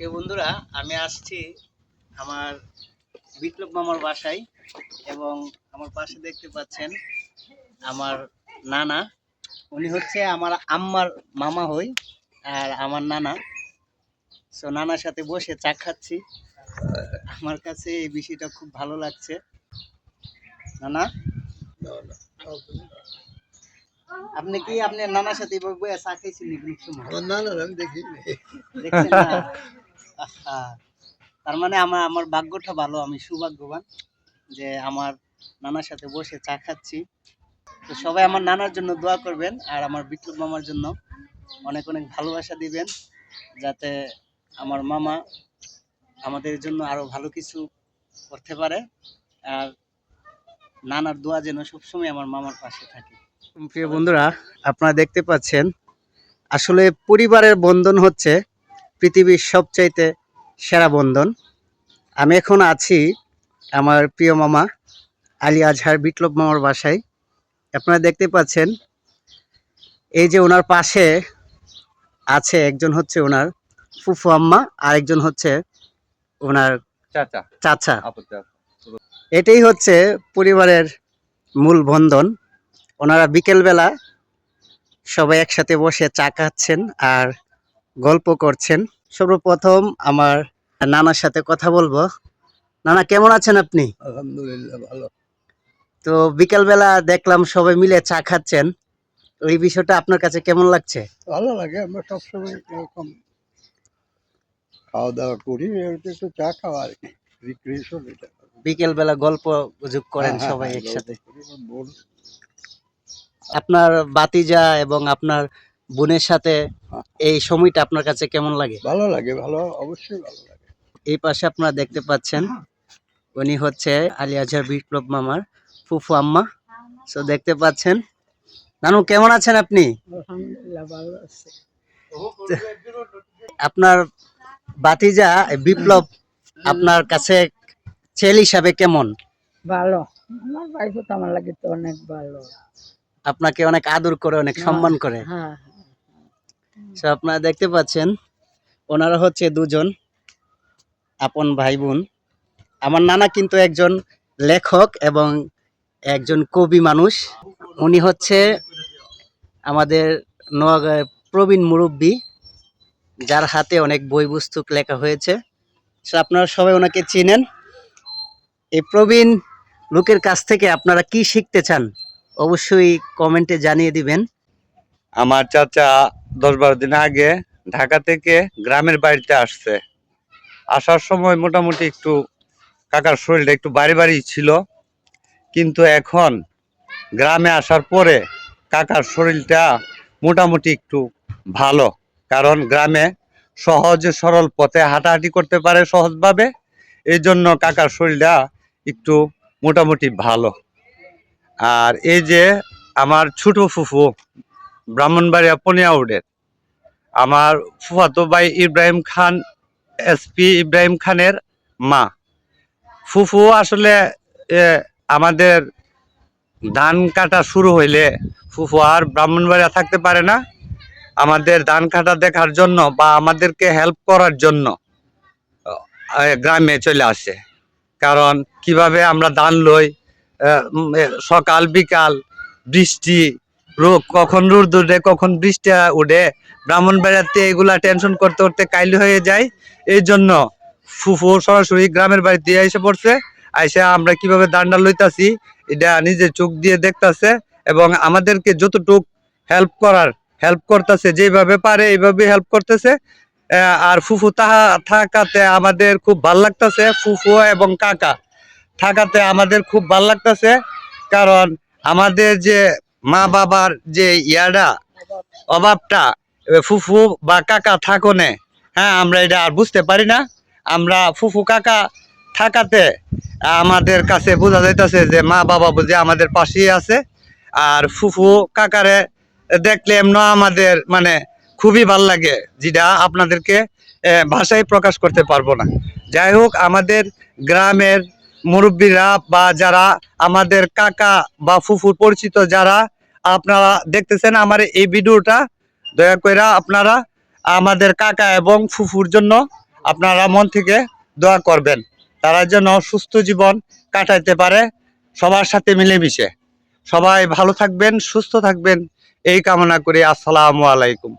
প্রিয় বন্ধুরা, আমি আসছি আমার বিপ্লব মামার বাসায় এবং আমার পাশে দেখতে পাচ্ছেন আমার নানা। উনি হচ্ছে আমার আম্মার মামা হই আর আমার নানা। সো নানার সাথে বসে চা খাচ্ছি। আমার কাছে এই বিষয়টা খুব ভালো লাগছে। নানা, আপনি কি আপনার নানার সাথে এভাবে বসে চা খাইছেন কোনো সময়? আমার নানার আমি দেখি দেখছেন না? আহা, তার মানে আমার আমার ভাগ্যটা ভালো, আমি সৌভাগ্যবান যে আমার নানার সাথে বসে চা খাচ্ছি। তো সবাই আমার নানার জন্য দোয়া করবেন আর আমার বিপ্লব মামার জন্য অনেক অনেক ভালোবাসা দিবেন, যাতে আমার মামা আমাদের জন্য আরো ভালো কিছু করতে পারে। আর নানার দোয়া যেন সবসময় আমার মামার পাশে থাকে। প্রিয় বন্ধুরা, আপনারা দেখতে পাচ্ছেন আসলে পরিবারের বন্ধন হচ্ছে পৃথিবীর সবচাইতে সেরা বন্ধন। আমি এখন আছি আমার প্রিয় মামা আলী আজহার বিপ্লব মামার বাসায়। আপনারা দেখতে পাচ্ছেন এই যে ওনার পাশে আছে একজন হচ্ছে ওনার ফুফু আম্মা আর একজন হচ্ছে ওনার চাচা চাচা। আপত্তি এটাই হচ্ছে পরিবারের মূল বন্ধন। ওনারা বিকেলবেলা সবাই একসাথে বসে চা খাচ্ছেন আর গল্প করছেন। সর্বপ্রথম আমার নানার সাথে কথা বলবো। নানা, কেমন আছেন আপনি? আলহামদুলিল্লাহ ভালো। তো বিকেলবেলা দেখলাম সবাই মিলে চা খাচ্ছেন, ওই বিষয়টা আপনার কাছে কেমন লাগছে? ভালো লাগে, আমরা সবসময় এরকম খাওয়া দাওয়া করি, একটু চা খাওয়া আর কি, রিক্রিয়েশন এটা। বিকেলবেলা গল্প গুজব করেন হ্যাঁ, সবাই হ্যাঁ, একসাথে। বোন আপনার বাতিজা এবং আপনার বোনের সাথে এই সময়টা আপনার কাছে কেমন লাগে? ভালো লাগে, ভালো, অবশ্যই ভালো লাগে। এই পাশে আপনারা দেখতে পাচ্ছেন উনি হচ্ছে আলী আজহার বিপ্লব মামার ফুফু আম্মা। সো দেখতে পাচ্ছেন। নানু, কেমন আছেন আপনি? আলহামদুলিল্লাহ ভালো আছে। আপনার বাতিজা বিপ্লব আপনার কাছে ছেলে হিসাবে কেমন? ভালো, আমার ভাইফো তো আমার লাগে তো অনেক ভালো। আপনাকে অনেক আদর করে, অনেক সম্মান করে। হ্যাঁ, সো আপনারা দেখতে পাচ্ছেন ওনারা হচ্ছে দুজন আপন ভাই বোন। আমার নানা কিন্তু একজন লেখক এবং একজন কবি মানুষ। উনি হচ্ছে আমাদের নোয়াগাঁয়ের প্রবীণ মুরব্বী, যার হাতে অনেক বই পুস্তক লেখা হয়েছে। সো আপনারা সবাই ওনাকে চিনেন। এই প্রবীণ লোকের কাছ থেকে আপনারা কি শিখতে চান অবশ্যই কমেন্টে জানিয়ে দিবেন। আমার চাচা 10-12 দিন আগে ঢাকা থেকে গ্রামের বাড়িতে আসছে। আসার সময় মোটামুটি একটু কাকার শরীরটা একটু বাড়ি বাড়ি ছিল, কিন্তু এখন গ্রামে আসার পরে কাকার শরীরটা মোটামুটি একটু ভালো। কারণ গ্রামে সহজে সরল পথে হাঁটাহাঁটি করতে পারে সহজভাবে, এই জন্য কাকার শরীরটা একটু মোটামুটি ভালো। আর এই যে আমার ছোট ফুফু ব্রাহ্মণবাড়িয়া পনিয়াউডের আমার ফুফাতো ভাই ইব্রাহিম খান, এসপি ইব্রাহিম খানের মা। ফুফু আসলে আমাদের ধান কাটা শুরু হইলে ফুফু আর ব্রাহ্মণবাড়িয়া থাকতে পারে না। আমাদের ধান কাটা দেখার জন্য বা আমাদেরকে হেল্প করার জন্য গ্রামে চলে আসে। কারণ কিভাবে আমরা ধান লই, সকাল বিকাল বৃষ্টি, কখন রোদ উঠে কখন বৃষ্টি উঠে, ব্রাহ্মণবাড়িয়াতে এগুলা টেনশন করতে করতে কাইলি হয়ে যায়। এই জন্য ফুফু সরাসরি গ্রামের বাড়িতে এসে পড়ছে। আইসা আমরা কিভাবে ধানটা লইতাছি এটা নিজের চোখ দিয়ে দেখতাছে এবং আমাদেরকে যতটুক হেল্প করতেছে, যেভাবে পারে এইভাবে হেল্প করতেছে। আর ফুফু থাকাতে আমাদের খুব ভাল লাগতেছে। ফুফু এবং কাকা থাকাতে আমাদের খুব ভাল লাগতেছে, কারণ আমাদের যে মা বাবার যে অভাবটা ফুফু বা কাকা থাকনে, হ্যাঁ, আমরা এটা আর বুঝতে পারি না। আমরা ফুফু কাকা থাকাতে আমাদের কাছে বোঝা যাইতেছে যে মা বাবা বুঝে আমাদের পাশেই আছে। আর ফুফু কাকারে দেখলে এমন আমাদের মানে খুবই ভাল লাগে, যেটা আপনাদেরকে ভাষায় প্রকাশ করতে পারবো না। যাই হোক, আমাদের গ্রামের মুরব্বীরা বা যারা আমাদের কাকা বা ফুফুর পরিচিত যারা আপনারা দেখতেছেন আমার এই ভিডিওটা, দয়া করে আপনারা আমাদের কাকা এবং ফুফুর জন্য আপনারা মন থেকে দোয়া করবেন, তারা যেন সুস্থ জীবন কাটাইতে পারে সবার সাথে মিলেমিশে। সবাই ভালো থাকবেন, সুস্থ থাকবেন, এই কামনা করি। আসসালামু আলাইকুম।